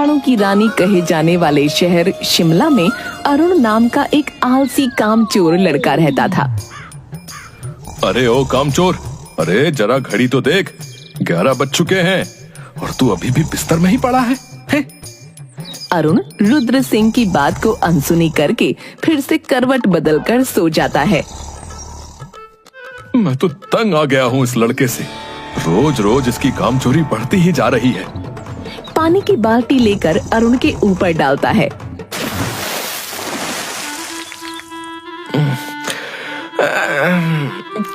पहाड़ों की रानी कहे जाने वाले शहर शिमला में अरुण नाम का एक आलसी कामचोर लड़का रहता था। अरे ओ कामचोर, अरे जरा घड़ी तो देख, 11 बज चुके हैं और तू अभी भी बिस्तर में ही पड़ा है? अरुण रुद्र सिंह की बात को अनसुनी करके फिर से करवट बदलकर सो जाता है। मैं तो तंग आ गया हूँ इस लड़के से, रोज रोज इसकी कामचोरी बढ़ती ही जा रही है। पानी की बाल्टी लेकर अरुण के ऊपर डालता है।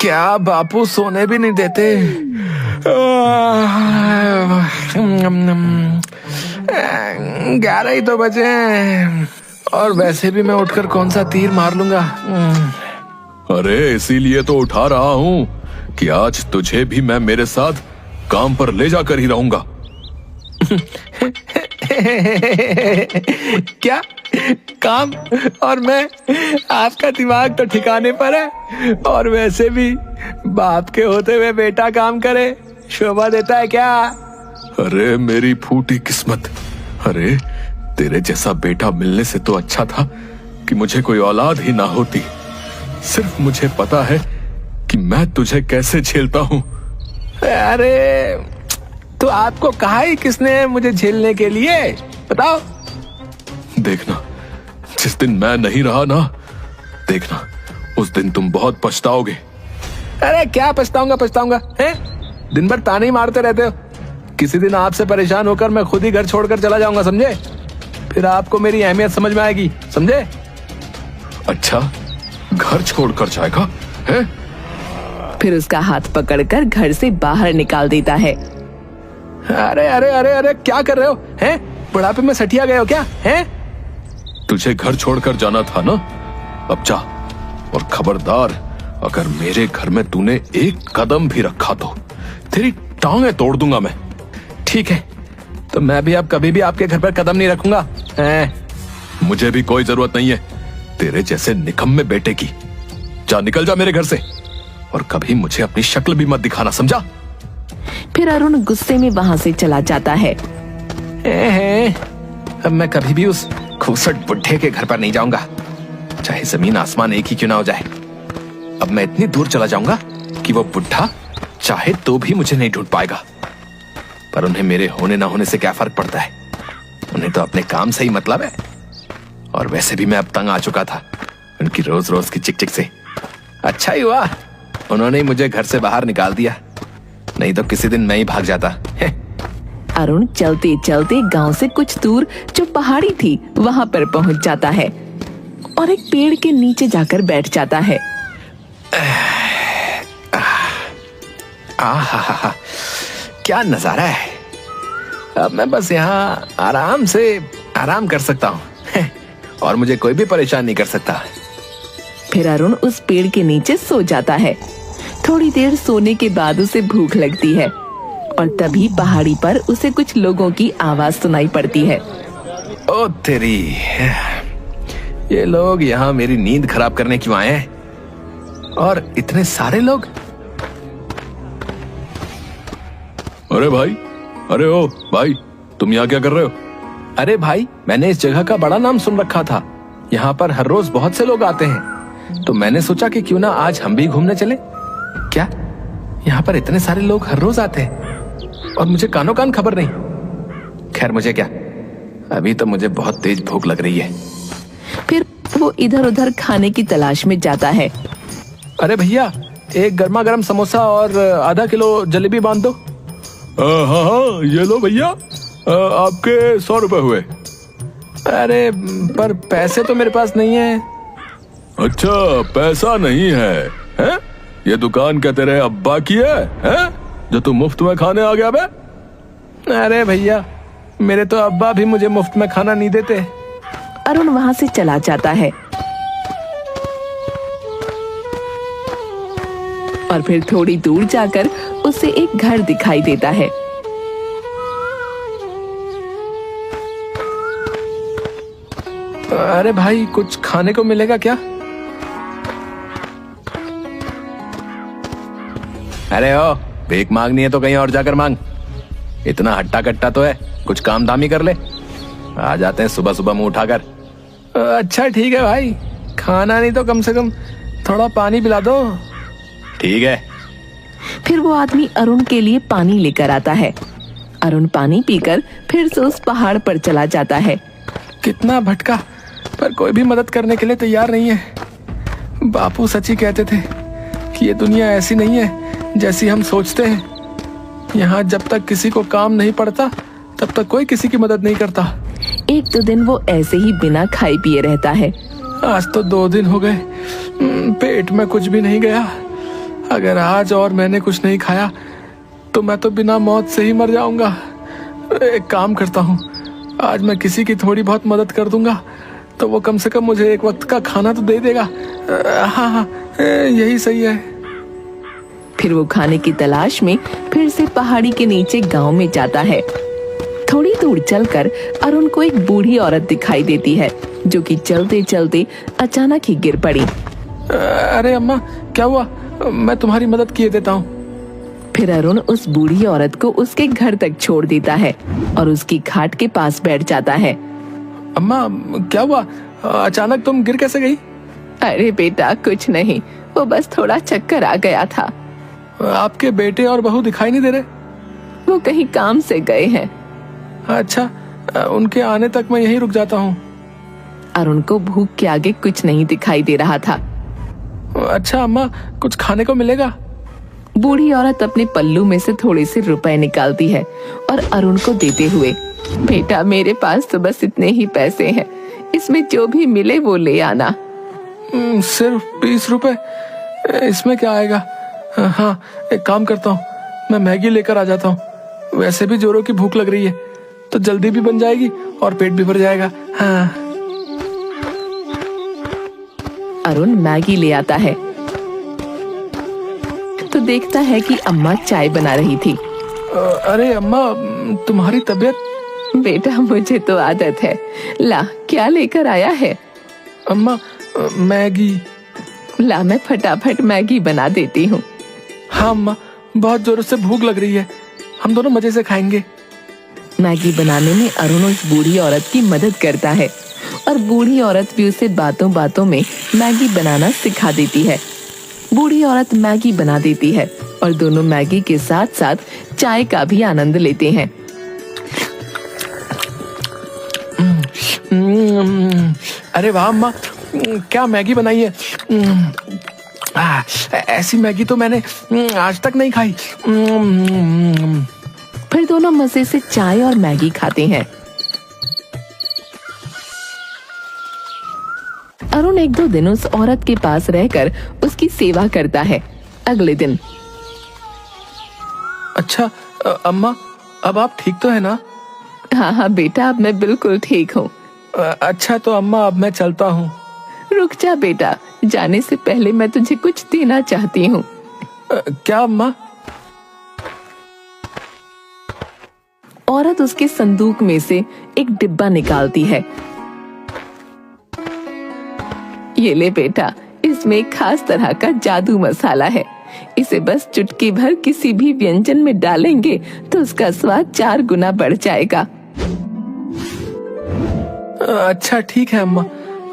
क्या बापू सोने भी नहीं देते? 11 ही तो बजे हैं और वैसे भी मैं उठकर कौन सा तीर मार लूंगा। अरे इसीलिए तो उठा रहा हूँ कि आज तुझे भी मैं मेरे साथ काम पर ले जाकर ही रहूंगा। क्या काम? और मैं? आपका दिमाग तो ठिकाने पर है। और वैसे भी बाप के होते हुए बेटा काम करे शोभा देता है क्या? अरे मेरी फूटी किस्मत, अरे तेरे जैसा बेटा मिलने से तो अच्छा था कि मुझे कोई औलाद ही ना होती। सिर्फ मुझे पता है कि मैं तुझे कैसे झेलता हूँ। अरे तो आपको कहा ही किसने है मुझे झेलने के लिए? बताओ। देखना, जिस दिन मैं नहीं रहा ना, देखना उस दिन तुम बहुत पछताओगे। अरे क्या पछताऊंगा हैं? दिन भर ताने ही मारते रहते हो। किसी दिन आपसे परेशान होकर मैं खुद ही घर छोड़कर चला जाऊंगा, समझे? फिर आपको मेरी अहमियत समझ में आएगी, समझे? अच्छा, घर छोड़कर जाएगा है? फिर उसका हाथ पकड़कर घर से बाहर निकाल देता है। अरे अरे अरे अरे क्या कर रहे हो? हैं? बुढ़ापे में सठिया गए हो क्या? हैं? तुझे घर छोड़कर जाना था ना, अब जा। और खबरदार, अगर मेरे घर में तूने एक कदम भी रखा तो तेरी टांगें तोड़ दूंगा मैं। ठीक है, तो मैं भी अब कभी भी आपके घर पर कदम नहीं रखूंगा। मुझे भी कोई जरूरत नहीं है तेरे जैसे निकम्मे बेटे की। जा, निकल जा मेरे घर से, और कभी मुझे अपनी शक्ल भी मत दिखाना, समझा? फिर अरुण गुस्से में वहाँ से चला जाता है। अब मैं कभी भी उस खूसट बुढ़े के घर पर नहीं जाऊंगा, चाहे जमीन आसमान एक ही क्यों ना हो जाए। अब मैं इतनी दूर चला जाऊंगा कि वो बुढ़ा चाहे तो भी मुझे नहीं ढूंढ पाएगा। पर उन्हें मेरे होने ना होने से क्या फर्क पड़ता है? उन्हें तो अपने काम से ही मतलब है। और वैसे भी मैं अब तंग आ चुका था उनकी रोज रोज की चिक-चिक से। अच्छा ही हुआ उन्होंने मुझे घर से बाहर निकाल दिया, नहीं तो किसी दिन मैं ही भाग जाता। अरुण चलते चलते गांव से कुछ दूर जो पहाड़ी थी वहां पर पहुंच जाता है और एक पेड़ के नीचे जाकर बैठ जाता है। आहा, क्या नजारा है। अब मैं बस यहाँ आराम कर सकता हूँ और मुझे कोई भी परेशान नहीं कर सकता। फिर अरुण उस पेड़ के नीचे सो जाता है। थोड़ी देर सोने के बाद उसे भूख लगती है और तभी पहाड़ी पर उसे कुछ लोगों की आवाज सुनाई पड़ती है। ओ तेरी, ये लोग यहाँ मेरी नींद खराब करने क्यों आए हैं? और इतने सारे लोग? अरे भाई, अरे ओ भाई, तुम यहाँ क्या कर रहे हो? अरे भाई, मैंने इस जगह का बड़ा नाम सुन रखा था। यहाँ पर हर रोज बहुत से लोग आते हैं, तो मैंने सोचा कि क्यों ना आज हम भी घूमने चले। क्या यहाँ पर इतने सारे लोग हर रोज आते हैं और मुझे कानो कान खबर नहीं? खैर मुझे क्या, अभी तो मुझे बहुत तेज भूख लग रही है। फिर वो इधर उधर खाने की तलाश में जाता है। अरे भैया, एक गर्मा गर्म समोसा और आधा किलो जलेबी बांध दो। हाँ, ये लो भैया, आपके 100 रुपए हुए। अरे पर पैसे तो मेरे पास नहीं है। अच्छा, पैसा नहीं है, हैं? ये दुकान क्या तेरे अब्बा की है, जो तू मुफ्त में खाने आ गया बे? अरे भैया, मेरे तो अब्बा भी मुझे मुफ्त में खाना नहीं देते। अरुण वहाँ से चला जाता है और फिर थोड़ी दूर जाकर उसे एक घर दिखाई देता है। अरे भाई, कुछ खाने को मिलेगा क्या? अरे ओ, भीख मांगनी है तो कहीं और जाकर मांग। इतना हट्टा कट्टा तो है, कुछ काम धाम ही कर ले। आ जाते हैं सुबह सुबह मुंह उठाकर। अच्छा ठीक है भाई, खाना नहीं तो कम से कम थोड़ा पानी पिला दो। ठीक है। फिर वो आदमी अरुण के लिए पानी लेकर आता है। अरुण पानी पीकर फिर से उस पहाड़ पर चला जाता है। कितना भटका, पर कोई भी मदद करने के लिए तैयार नहीं है। बापू सच ही कहते थे कि ये दुनिया ऐसी नहीं है जैसी हम सोचते हैं। यहाँ जब तक किसी को काम नहीं पड़ता तब तक कोई किसी की मदद नहीं करता। एक दो दिन वो ऐसे ही बिना खाए पिए रहता है। आज तो 2 दिन हो गए, पेट में कुछ भी नहीं गया। अगर आज और मैंने कुछ नहीं खाया तो मैं तो बिना मौत से ही मर जाऊंगा। एक काम करता हूँ, आज मैं किसी की थोड़ी बहुत मदद कर दूंगा तो वो कम से कम मुझे एक वक्त का खाना तो दे देगा। हाँ हाँ, यही सही है। फिर वो खाने की तलाश में फिर से पहाड़ी के नीचे गांव में जाता है। थोड़ी दूर चलकर अरुण को एक बूढ़ी औरत दिखाई देती है जो कि चलते चलते अचानक ही गिर पड़ी। अरे अम्मा, क्या हुआ? मैं तुम्हारी मदद किए देता हूँ। फिर अरुण उस बूढ़ी औरत को उसके घर तक छोड़ देता है और उसकी खाट के पास बैठ जाता है। अम्मा, क्या हुआ? अचानक तुम गिर कैसे गई? अरे बेटा कुछ नहीं, वो बस थोड़ा चक्कर आ गया था। आपके बेटे और बहू दिखाई नहीं दे रहे? वो कहीं काम से गए हैं। अच्छा, उनके आने तक मैं यहीं रुक जाता हूँ। अरुण को भूख के आगे कुछ नहीं दिखाई दे रहा था। अच्छा अम्मा, कुछ खाने को मिलेगा? बूढ़ी औरत अपने पल्लू में से थोड़े से रुपए निकालती है और अरुण को देते हुए, बेटा मेरे पास तो बस इतने ही पैसे हैं, इसमें जो भी मिले वो ले आना। सिर्फ 20 रुपए? इसमें क्या आएगा? हाँ, एक काम करता हूँ, मैं मैगी लेकर आ जाता हूँ। वैसे भी जोरों की भूख लग रही है तो जल्दी भी बन जाएगी और पेट भी भर जाएगा। हाँ। अरुण मैगी ले आता है तो देखता है कि अम्मा चाय बना रही थी। अरे अम्मा, तुम्हारी तबीयत? बेटा मुझे तो आदत है। ला, क्या लेकर आया है? अम्मा, मैगी। ला, मैं फटाफट मैगी बना देती हूँ। हाँ अम्मा, बहुत जोरों से भूख लग रही है, हम दोनों मजे से खाएंगे। मैगी बनाने में अरुण उस बूढ़ी औरत की मदद करता है और बूढ़ी औरत भी उसे बातों बातों में मैगी बनाना सिखा देती है। बूढ़ी औरत मैगी बना देती है और दोनों मैगी के साथ साथ चाय का भी आनंद लेते हैं। अरे वाह अम्मा, क्या मैगी बनाई है। ऐसी मैगी तो मैंने आज तक नहीं खाई। फिर दोनों मजे से चाय और मैगी खाते हैं। अरुण एक दो दिन उस औरत के पास रहकर उसकी सेवा करता है। अगले दिन, अच्छा अम्मा, अब आप ठीक तो है ना? हाँ हाँ बेटा, अब मैं बिल्कुल ठीक हूँ। अच्छा तो अम्मा, अब मैं चलता हूँ। रुक जा बेटा, जाने से पहले मैं तुझे कुछ देना चाहती हूँ। क्या अम्मा? औरत उसके संदूक में से एक डिब्बा निकालती है। ये ले बेटा, इसमें एक खास तरह का जादू मसाला है। इसे बस चुटकी भर किसी भी व्यंजन में डालेंगे तो उसका स्वाद 4 गुना बढ़ जाएगा। अच्छा ठीक है अम्मा,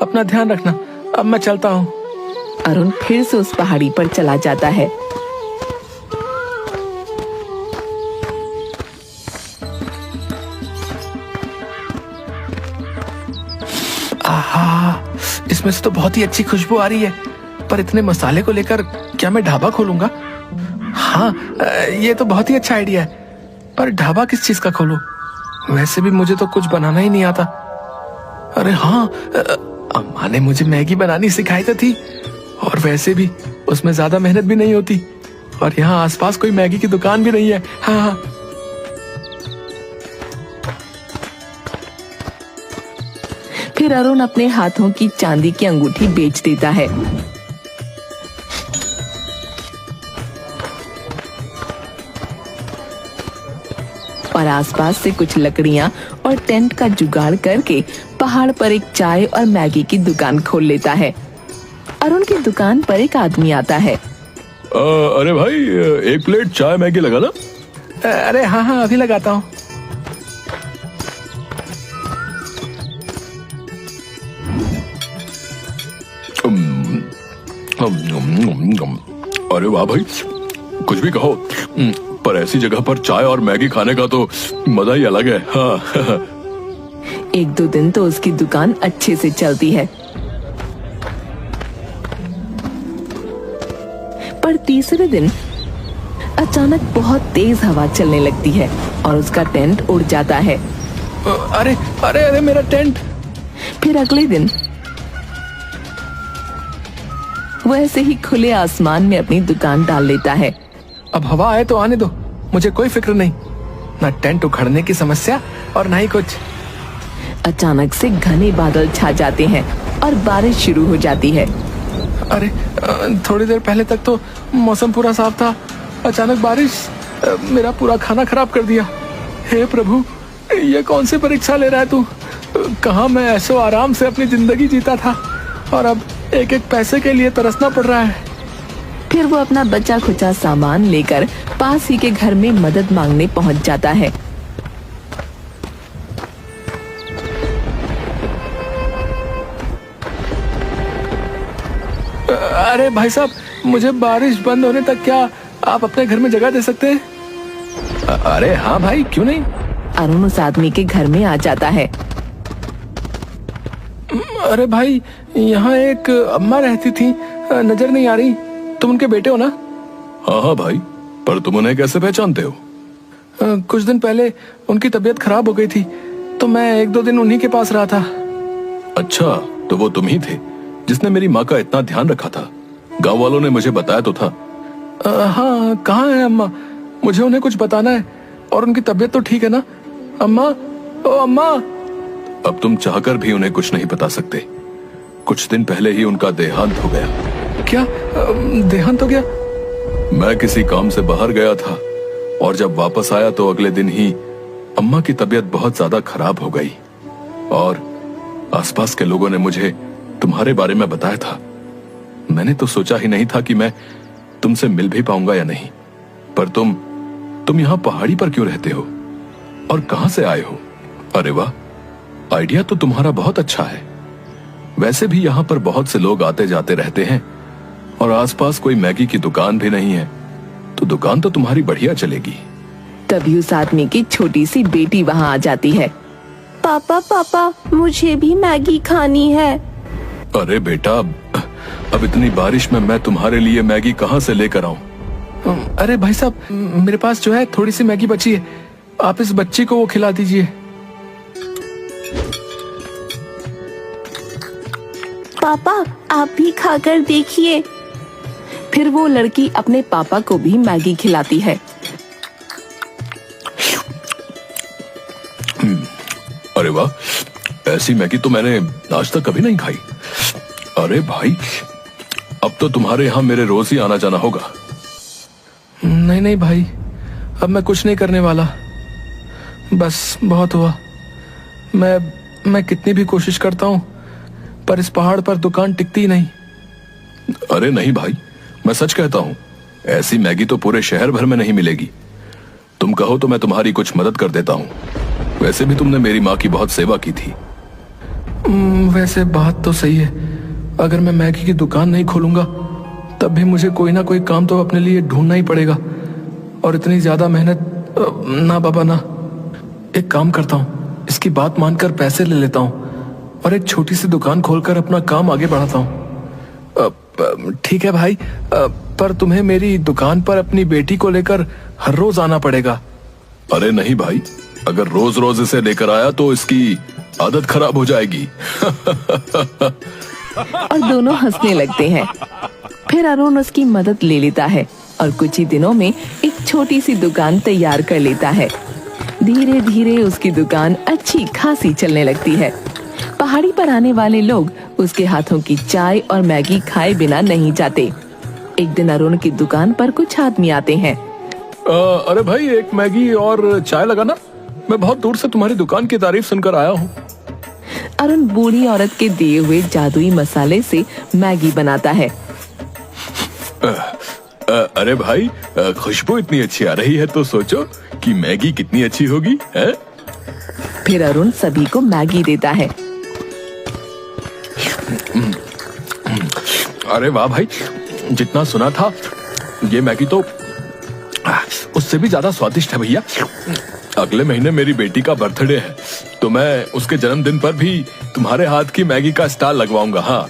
अपना ध्यान रखना, अब मैं चलता हूँ। अरुण फिर से उस पहाड़ी पर चला जाता है। आहा, इसमें से तो बहुत ही अच्छी खुशबू आ रही है, पर इतने मसाले को लेकर क्या मैं ढाबा खोलूंगा? हाँ, ये तो बहुत ही अच्छा आइडिया है, पर ढाबा किस चीज का खोलूं? वैसे भी मुझे तो कुछ बनाना ही नहीं आता। अरे हाँ, अम्मा ने मुझे मैगी बनानी सिखाई तो थी, और वैसे भी उसमें ज्यादा मेहनत भी नहीं होती, और यहाँ आसपास कोई मैगी की दुकान भी नहीं है। हाँ हाँ। फिर अरुण अपने हाथों की चांदी की अंगूठी बेच देता है। और आसपास से कुछ लकड़ियां और टेंट का जुगाड़ करके पहाड़ पर एक चाय और मैगी की दुकान खोल लेता है। अरुण की दुकान पर एक आदमी आता है। अरे भाई, 1 प्लेट चाय मैगी लगा ना? अरे हाँ हाँ, अभी लगाता हूँ। अरे वाह भाई, कुछ भी कहो, पर ऐसी जगह पर चाय और मैगी खाने का तो मजा ही अलग है। हाँ। एक दो दिन तो उसकी दुकान अच्छे से चलती है, पर तीसरे दिन अचानक बहुत तेज हवा चलने लगती है और उसका टेंट उड़ जाता है। अरे अरे अरे मेरा टेंट। फिर अगले दिन वो ऐसे ही खुले आसमान में अपनी दुकान डाल लेता है। अब हवा आए तो आने दो, मुझे कोई फिक्र नहीं, ना टेंट उखड़ने की समस्या और ना ही कुछ। अचानक से घने बादल छा जाते हैं और बारिश शुरू हो जाती है। अरे थोड़ी देर पहले तक तो मौसम पूरा साफ था, अचानक बारिश मेरा पूरा खाना खराब कर दिया। हे प्रभु, ये कौन सी परीक्षा ले रहा है तू? कहाँ मैं ऐसो आराम से अपनी जिंदगी जीता था और अब एक एक पैसे के लिए तरसना पड़ रहा है। फिर वो अपना बचा खुचा सामान लेकर पास ही के घर में मदद मांगने पहुंच जाता है। अरे भाई साहब, मुझे बारिश बंद होने तक क्या आप अपने घर में जगह दे सकते हैं? अरे हाँ भाई, क्यों नहीं। अरुण उस आदमी के घर में आ जाता है। अरे भाई, यहाँ एक अम्मा रहती थी, नजर नहीं आ रही, तुम उनके बेटे हो ना? हाँ हाँ भाई, पर तुम उन्हें कैसे पहचानते हो? कुछ दिन पहले उनकी तबीयत खराब हो गई थी, तो मैं एक दो दिन उन्हीं के पास रहा था। अच्छा, तो वो तुम ही थे जिसने मेरी माँ का इतना ध्यान रखा था। गांव वालों ने मुझे बताया तो था। हाँ, कहाँ है अम्मा? मुझे उन्हें कुछ बताना है, और उनकी तबीयत तो ठीक है ना? अम्मा, ओ अम्मा। अब तुम चाहकर भी उन्हें कुछ नहीं बता सकते। कुछ दिन पहले ही उनका देहांत हो गया। क्या देहांत हो गया? मैं किसी काम से बाहर गया था और जब वापस आया तो अगले दिन ही अम्मा की तबीयत बहुत ज्यादा खराब हो गई और आसपास के लोगों ने मुझे तुम्हारे बारे में बताया था। मैंने तो सोचा ही नहीं था कि मैं तुमसे मिल भी पाऊंगा या नहीं। पर तुम यहाँ पहाड़ी पर क्यों रहते हो और कहां से आए हो? अरे वाह, आइडिया तो तुम्हारा बहुत अच्छा है। वैसे भी यहाँ पर बहुत से लोग आते जाते रहते हैं और आसपास कोई मैगी की दुकान भी नहीं है, तो दुकान तो तुम्हारी बढ़िया चलेगी। तभी उस आदमी की छोटी सी बेटी वहाँ आ जाती है। पापा पापा, मुझे भी मैगी खानी है। अरे बेटा, अब इतनी बारिश में मैं तुम्हारे लिए मैगी कहाँ से लेकर आऊं? अरे भाई साहब, मेरे पास जो है थोड़ी सी मैगी बची है, आप इस बच्ची को वो खिला दीजिए। पापा, आप भी खाकर देखिए। फिर वो लड़की अपने पापा को भी मैगी खिलाती है। अरे वाह, ऐसी मैगी तो मैंने आज तक कभी नहीं खाई। अरे भाई, अब तो तुम्हारे यहाँ मेरे रोज ही आना जाना होगा। नहीं नहीं भाई, अब मैं कुछ नहीं करने वाला, बस बहुत हुआ। मैं कितनी भी कोशिश करता हूँ, पर इस पहाड़ पर दुकान टिकती ही नहीं। अरे नहीं भाई, मैं सच कहता हूँ, ऐसी मैगी तो पूरे शहर भर में नहीं मिलेगी। तुम कहो तो मैं तुम्हारी कुछ मदद कर देता हूँ। वैसे भी तुमने मेरी माँ की बहुत सेवा की थी। वैसे बात तो सही है, अगर मैं मैगी की दुकान नहीं खोलूंगा तब भी मुझे कोई ना कोई काम तो अपने लिए ढूंढना ही पड़ेगा, और इतनी ज्यादा मेहनत ना बाबा ना। एक काम करता हूँ, इसकी बात मानकर पैसे ले लेता हूँ और एक छोटी सी दुकान खोलकर अपना काम आगे बढ़ाता हूँ। ठीक है भाई, पर तुम्हें मेरी दुकान पर अपनी बेटी को लेकर हर रोज आना पड़ेगा। अरे नहीं भाई, अगर रोज रोज इसे लेकर आया तो इसकी आदत खराब हो जाएगी। और दोनों हंसने लगते हैं। फिर अरुण उसकी मदद ले लेता है और कुछ ही दिनों में एक छोटी सी दुकान तैयार कर लेता है। धीरे धीरे उसकी दुकान अच्छी खासी चलने लगती है। पहाड़ी पर आने वाले लोग उसके हाथों की चाय और मैगी खाए बिना नहीं जाते। एक दिन अरुण की दुकान पर कुछ आदमी आते हैं। अरे भाई, एक मैगी और चाय लगाना। मैं बहुत दूर से तुम्हारी दुकान की तारीफ सुनकर आया हूँ। अरुण बूढ़ी औरत के दिए हुए जादुई मसाले से मैगी बनाता है। अरे भाई, खुशबू इतनी अच्छी आ रही है तो सोचो कि मैगी कितनी अच्छी होगी, है? फिर अरुण सभी को मैगी देता है। अरे वाह भाई, जितना सुना था ये मैगी तो उससे भी ज्यादा स्वादिष्ट है भैया। अगले महीने मेरी बेटी का बर्थडे है, तो मैं उसके जन्मदिन पर भी तुम्हारे हाथ की मैगी का स्टॉल लगवाऊंगा। हाँ।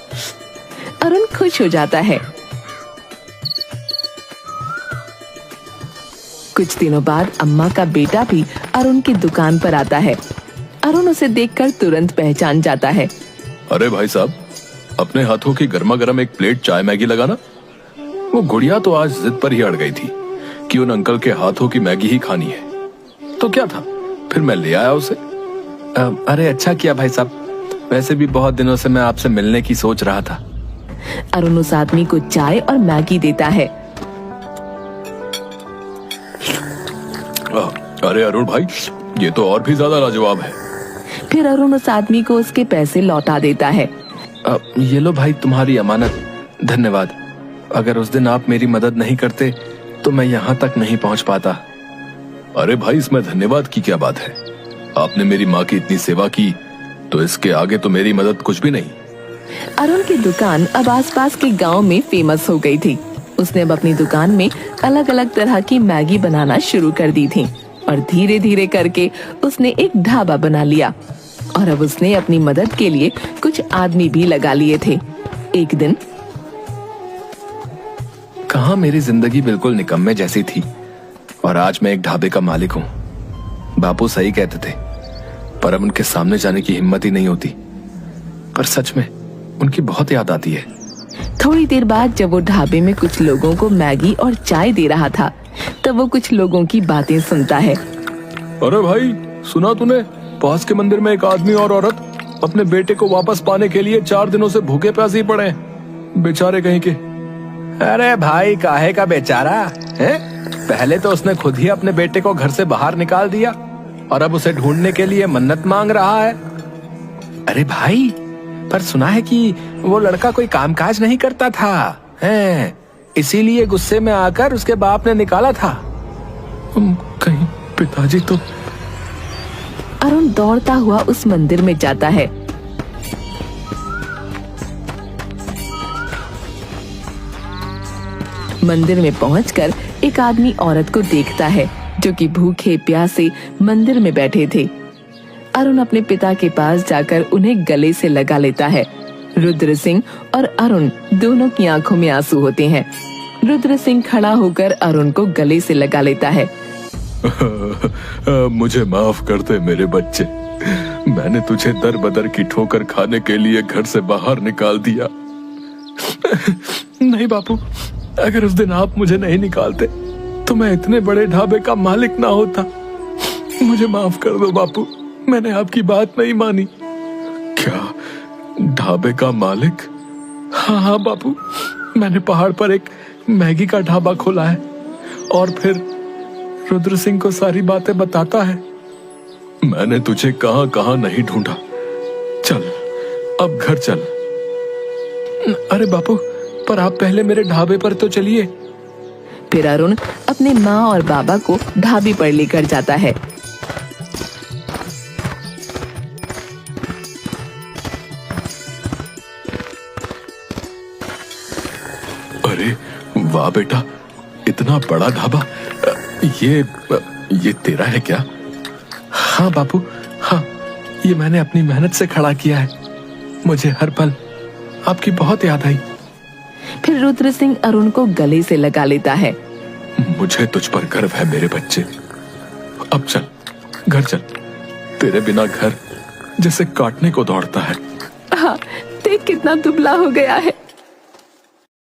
अरुण खुश हो जाता है। कुछ दिनों बाद अम्मा का बेटा भी अरुण की दुकान पर आता है। अरुण उसे देखकर तुरंत पहचान जाता है। अरे भाई साहब, अपने हाथों की गर्मा गर्म एक प्लेट चाय मैगी लगाना। वो गुड़िया तो आज जिद पर ही अड़ गई थी कि उन अंकल के हाथों की मैगी ही खानी है, तो क्या था, फिर मैं ले आया उसे। अरे अच्छा किया भाई साहब, वैसे भी बहुत दिनों से मैं आपसे मिलने की सोच रहा था। अरुण उस आदमी को चाय और मैगी देता है। अरे अरुण भाई, ये तो और भी ज्यादा लाजवाब है। फिर अरुण उस आदमी को उसके पैसे लौटा देता है। ये लो भाई तुम्हारी अमानत, धन्यवाद। अगर उस दिन आप मेरी मदद नहीं करते तो मैं यहाँ तक नहीं पहुँच पाता। अरे भाई, इसमें धन्यवाद की क्या बात है? आपने मेरी माँ की इतनी सेवा की, तो इसके आगे तो मेरी मदद कुछ भी नहीं। अरुण की दुकान अब आसपास के गांव में फेमस हो गई थी। उसने अब अपनी दुकान में अलग अलग तरह की मैगी बनाना शुरू कर दी थी और धीरे धीरे करके उसने एक ढाबा बना लिया। और अब उसने अपनी मदद के लिए कुछ आदमी भी लगा लिए थे। एक दिन कहाँ मेरी जिंदगी बिल्कुल निकम्मे जैसी थी और आज मैं एक ढाबे का मालिक हूँ। बापू सही कहते थे, पर अब उनके सामने जाने की हिम्मत ही नहीं होती। पर सच में उनकी बहुत याद आती है। थोड़ी देर बाद जब वो ढाबे में कुछ लोगों को मैगी और चाय दे रहा था, तब वो कुछ लोगों की बातें सुनता है। अरे भाई, सुना तूने? पास के मंदिर में एक आदमी और औरत अपने बेटे को वापस पाने के लिए 4 दिनों से भूखे प्यासे ही पड़े हैं, बेचारे कहीं के। अरे भाई, काहे का बेचारा है? पहले तो उसने खुद ही अपने बेटे को घर से बाहर निकाल दिया और अब उसे ढूंढने के लिए मन्नत मांग रहा है। अरे भाई, पर सुना है कि वो लड़का कोई कामकाज नहीं करता था, हैं? इसीलिए गुस्से में आकर उसके बाप ने निकाला था। कहीं पिताजी तो। अरुण दौड़ता हुआ उस मंदिर में जाता है। मंदिर में पहुंचकर एक आदमी औरत को देखता है जो कि भूखे प्यासे मंदिर में बैठे थे। अरुण अपने पिता के पास जाकर उन्हें गले से लगा लेता है। रुद्र सिंह और अरुण दोनों की आंखों में आंसू होते हैं। रुद्र सिंह खड़ा होकर अरुण को गले से लगा लेता है। मुझे माफ कर दे मेरे बच्चे, मैंने तुझे दर बदर की ठोकर खाने के लिए घर से बाहर निकाल दिया। नहीं बापू, अगर उस दिन आप मुझे नहीं निकालते तो मैं इतने बड़े ढाबे का मालिक ना होता। मुझे माफ कर दो बापू, मैंने आपकी बात नहीं मानी। क्या ढाबे का मालिक? हाँ हाँ बापू, मैंने पहाड़ पर एक मैगी का ढाबा खोला है और फिर रुद्र सिंह को सारी बातें बताता है। मैंने तुझे कहां कहां नहीं ढूंढा। चल अब घर चल। अरे बापू, पर आप पहले मेरे ढाबे पर तो चलिए। फिर अरुण अपने माँ और बाबा को ढाबे पर लेकर जाता है। अरे वाह बेटा, इतना बड़ा ढाबा, ये तेरा है क्या? हाँ बापू, हाँ, ये मैंने अपनी मेहनत से खड़ा किया है। मुझे हर पल आपकी बहुत याद आई। फिर रुद्र सिंह अरुण को गले से लगा लेता है। मुझे तुझ पर गर्व है मेरे बच्चे। अब चल, घर चल। तेरे बिना घर जैसे काटने को दौड़ता है। हाँ, देख कितना दुबला हो गया है।